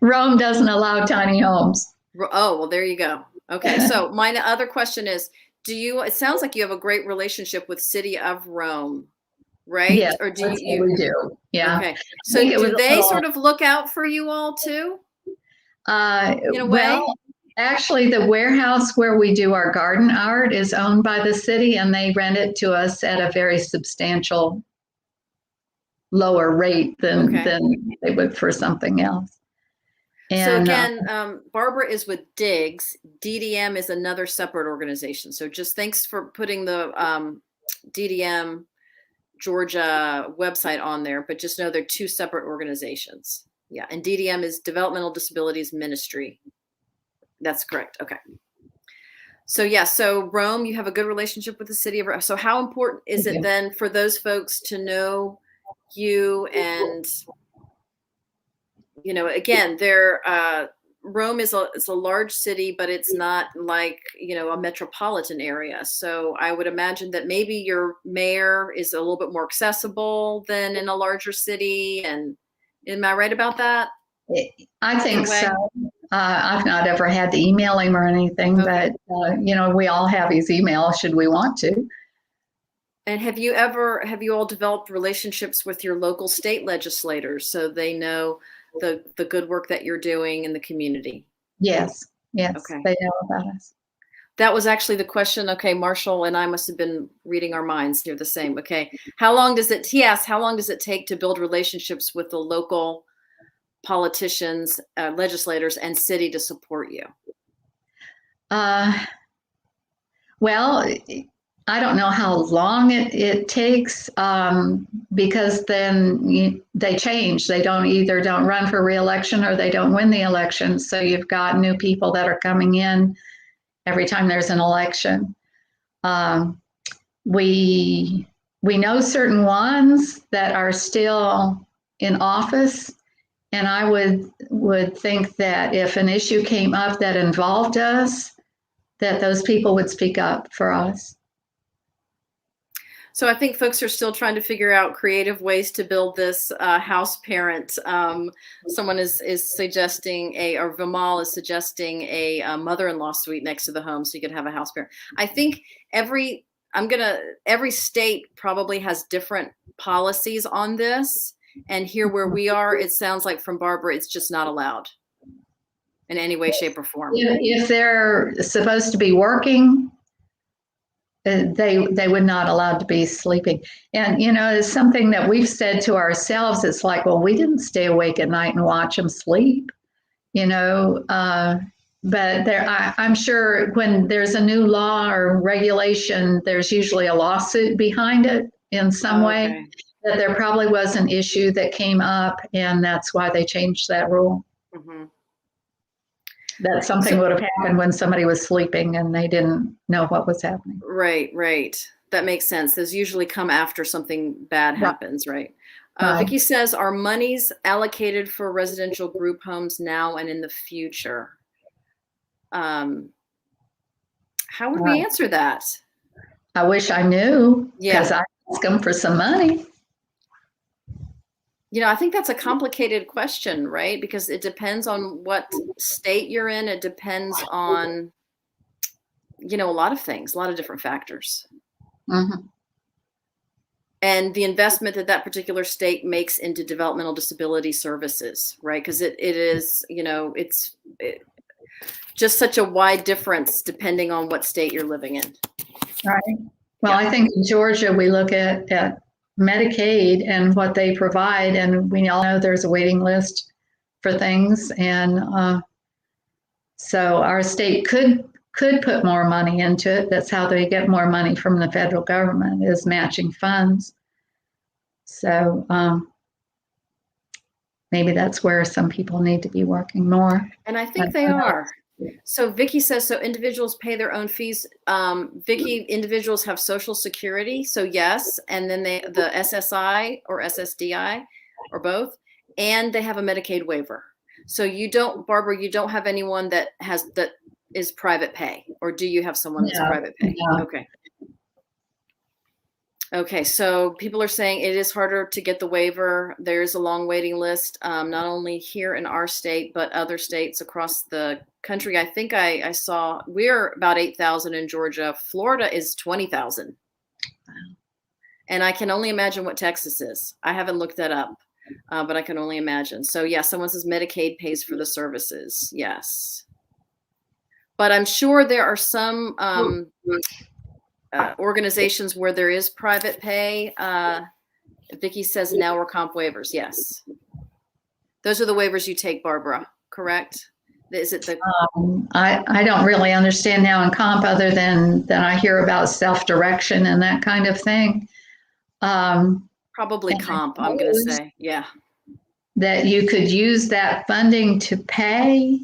Rome doesn't allow tiny homes. Oh, well, there you go. Okay. So my other question is, it sounds like you have a great relationship with City of Rome, right? Yes, or do you? We do. Yeah. Okay. So do they sort of look out for you all too? In a way? Well, actually, the warehouse where we do our garden art is owned by the city, and they rent it to us at a very substantial lower rate than they would for something else. And, so again, Barbara is with DIGS. DDM is another separate organization. So just thanks for putting the DDM Georgia website on there, but just know they're two separate organizations. Yeah, and DDM is Developmental Disabilities Ministry. That's correct. Okay. So yeah, so Rome, you have a good relationship with the city of Rome. So how important is it then for those folks to know you? And again, Rome is a large city, but it's not like a metropolitan area. So I would imagine that maybe your mayor is a little bit more accessible than in a larger city. And am I right about that? I think so. I've not ever had to email him or anything, but we all have his email should we want to. And have you all developed relationships with your local state legislators so they know the good work that you're doing in the community? Yes. Okay. They know about us. That was actually the question. Okay, Marshall and I must have been reading our minds here the same. Okay, how long does it take to build relationships with the local politicians, legislators, and city to support you? Well, I don't know how long it takes because then they change. They don't run for re-election or they don't win the election. So you've got new people that are coming in every time there's an election. We know certain ones that are still in office. And I would think that if an issue came up that involved us, that those people would speak up for us. So I think folks are still trying to figure out creative ways to build this house parent. Someone is suggesting or Vimal is suggesting a mother-in-law suite next to the home so you could have a house parent. I think every state probably has different policies on this. And here where we are, it sounds like from Barbara, it's just not allowed in any way, shape, or form. If they're supposed to be working, they would not allowed to be sleeping. And, it's something that we've said to ourselves. It's like, well, we didn't stay awake at night and watch them sleep, but I'm sure when there's a new law or regulation, there's usually a lawsuit behind it in some way. That there probably was an issue that came up, and that's why they changed that rule. Mm-hmm. That something would have happened when somebody was sleeping and they didn't know what was happening. Right. That makes sense. Those usually come after something bad happens, right? Vicki says, are monies allocated for residential group homes now and in the future? How would we answer that? I wish I knew, because I asked them for some money. I think that's a complicated question, right? Because it depends on what state you're in. It depends on, a lot of things, a lot of different factors. Mm-hmm. And the investment that particular state makes into developmental disability services, right? Because it is, it's just such a wide difference depending on what state you're living in. Right. Well, Yeah. I think in Georgia, we look at Medicaid and what they provide, and we all know there's a waiting list for things. And so our state could put more money into it. That's how they get more money from the federal government, is matching funds. So maybe that's where some people need to be working more. And I think they are. So Vicky says, so individuals pay their own fees. Vicky, individuals have Social Security, so yes, and then the SSI or SSDI or both, and they have a Medicaid waiver. So you don't, Barbara, you don't have anyone that is private pay, or do you have someone that's private pay? No. Okay. Okay, so people are saying it is harder to get the waiver. There's a long waiting list, not only here in our state, but other states across the country. I think I saw we're about 8,000 in Georgia. Florida is 20,000. Wow. And I can only imagine what Texas is. I haven't looked that up, but I can only imagine. So yeah, someone says Medicaid pays for the services. Yes. But I'm sure there are some organizations where there is private pay. Vicky says now we're comp waivers. Yes. Those are the waivers you take, Barbara, correct? Is it the? I don't really understand now in comp other than I hear about self-direction and that kind of thing. Probably comp, I'm going to say. Yeah. That you could use that funding to pay.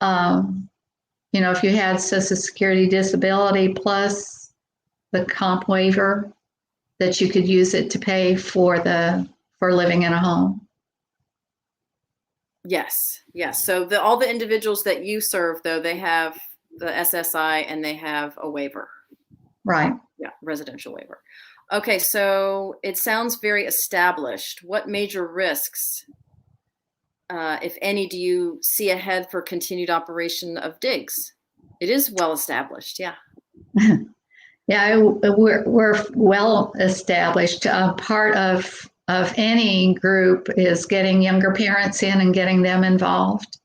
You know, if you had Social Security disability plus the comp waiver, that you could use it to pay for living in a home. Yes, yes. So all the individuals that you serve, though, they have the SSI and they have a waiver. Right. Yeah, residential waiver. Okay, so it sounds very established. What major risks, if any, do you see ahead for continued operation of digs? It is well established, yeah. Yeah, we're well established. Part of any group is getting younger parents in and getting them involved.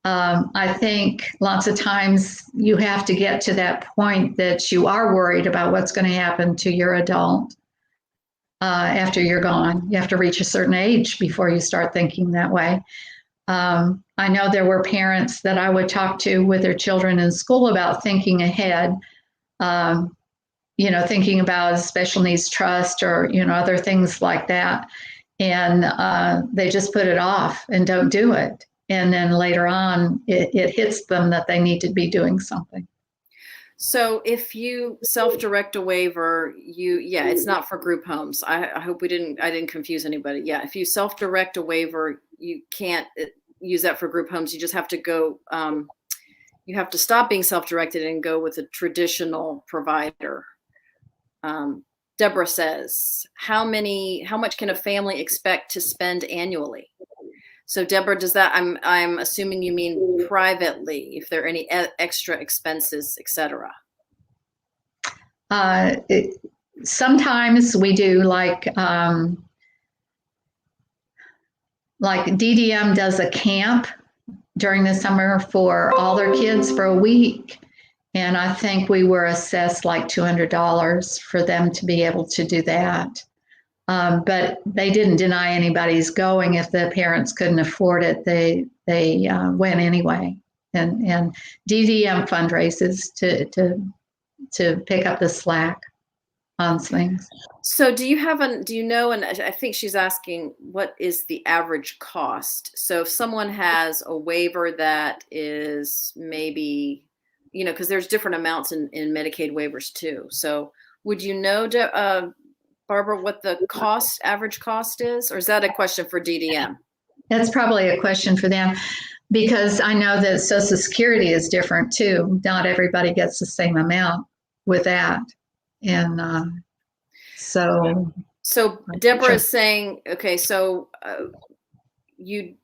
I think lots of times you have to get to that point that you are worried about what's going to happen to your adult after you're gone. You have to reach a certain age before you start thinking that way. I know there were parents that I would talk to with their children in school about thinking ahead, you know, thinking about a special needs trust or, you know, other things like that. And they just put it off and don't do it. And then later on, it hits them that they need to be doing something. So if you self-direct a waiver, yeah, it's not for group homes. I hope I didn't confuse anybody. Yeah, if you self-direct a waiver, you can't use that for group homes. You just have to go, you have to stop being self-directed and go with a traditional provider. Deborah says, how much can a family expect to spend annually? So Deborah, does that, I'm assuming you mean privately, if there are any extra expenses, et cetera. Sometimes we do like DDM does a camp during the summer for all their kids for a week. And I think we were assessed like $200 for them to be able to do that. But they didn't deny anybody's going. If the parents couldn't afford it, they went anyway. And DDM fundraises to pick up the slack on things. So do you know, and I think she's asking, what is the average cost? So if someone has a waiver that is maybe, you know, because there's different amounts in Medicaid waivers too. So would you know, Barbara, what the average cost is? Or is that a question for DDM? That's probably a question for them, because I know that Social Security is different too. Not everybody gets the same amount with that. And so Deborah is saying, okay, so you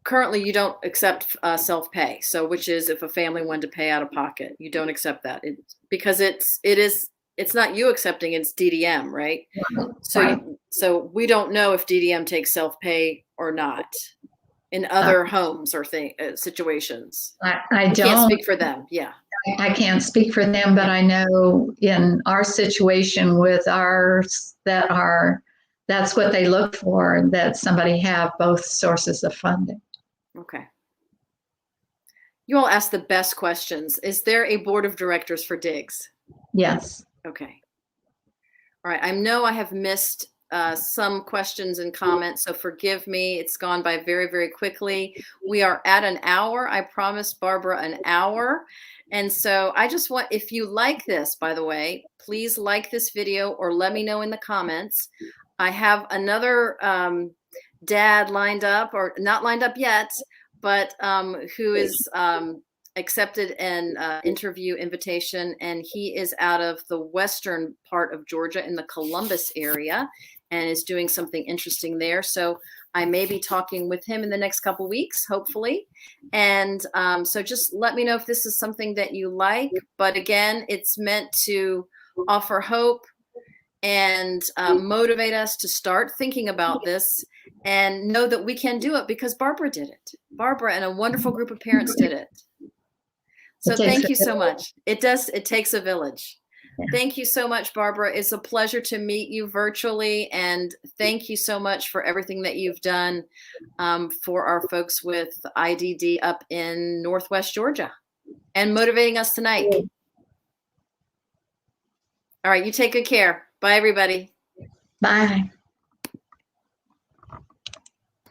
don't accept self-pay. So which is if a family wanted to pay out of pocket, you don't accept that because it's not you accepting, it's DDM, right? So we don't know if DDM takes self-pay or not in other homes or situations. I can't speak for them. Yeah. I can't speak for them, but I know in our situation with ours that's what they look for, that somebody have both sources of funding. Okay. You all ask the best questions. Is there a board of directors for DIGS? Yes. Okay. All right. I know I have missed some questions and comments, so forgive me. It's gone by very, very quickly. We are at an hour. I promised Barbara an hour. And so I just want, if you like this, by the way, please like this video or let me know in the comments. I have another dad lined up, or not lined up yet, but who is accepted an interview invitation, and he is out of the western part of Georgia in the Columbus area and is doing something interesting there. So I may be talking with him in the next couple weeks, hopefully. And so just let me know if this is something that you like. But again, it's meant to offer hope and motivate us to start thinking about this and know that we can do it, because Barbara did it. Barbara and a wonderful group of parents did it. So thank you so much. It takes a village. Yeah. Thank you so much, Barbara. It's a pleasure to meet you virtually. And thank you so much for everything that you've done for our folks with IDD up in Northwest Georgia and motivating us tonight. All right, you take good care. Bye, everybody. Bye.